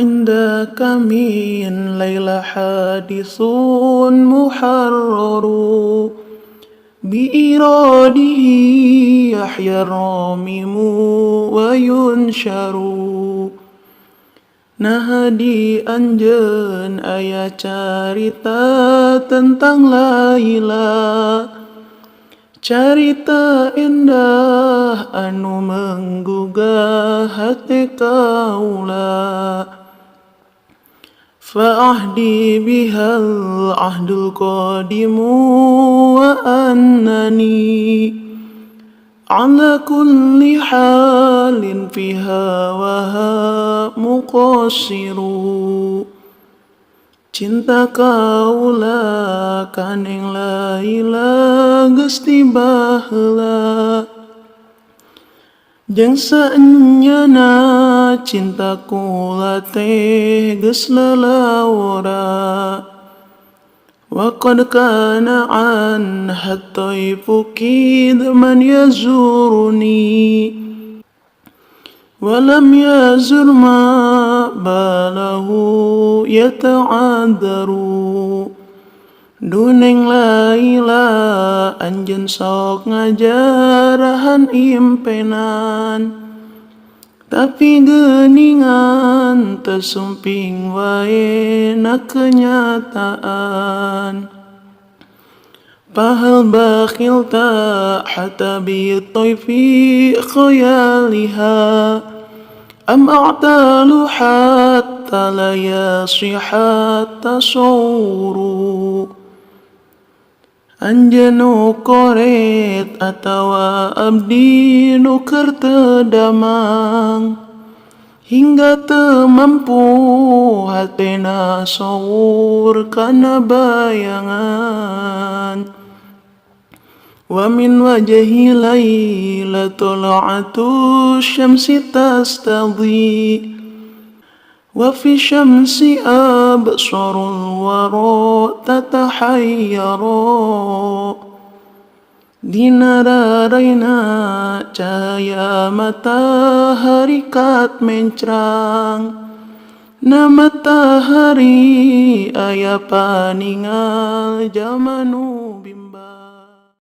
عندك من ليلى حادث محرر بإراده يحيى الرامم وينشر. Nahadi anjeun aya carita tentang Laila, carita endah anu menggugah hati kaula. Fa'ahdi bihal ahdul qadimu wa annani ala kulli halin fiha waha muqassiru. Cinta kaula kaneng Laila geus tibaheula, jeung saenyana cinta kula teh geus lalawara. Wa qad kana an hattaifu kidman yazuruni wa lam yazur ma balahu yata'adaru. Duneng Laila anjeun sok ngajarahan impenan, tapi geuningan teu sumping wae na kenyataan. Pahal bakhilta hatta bi tayfi khayaliha am a'talu hatta la yasihat tasawuru. Anjeun nu koret atawa abdi nu keur teu damang, hingga teu mampu hatena sawur kana bayangan. Wa min wajhi Laila tala'atu syamsi tastadhi wa fi syamsi absarul wara tatahayyaru. Dina rarayna cahaya matahari kat mencrang, na matahari aya paningal jamanu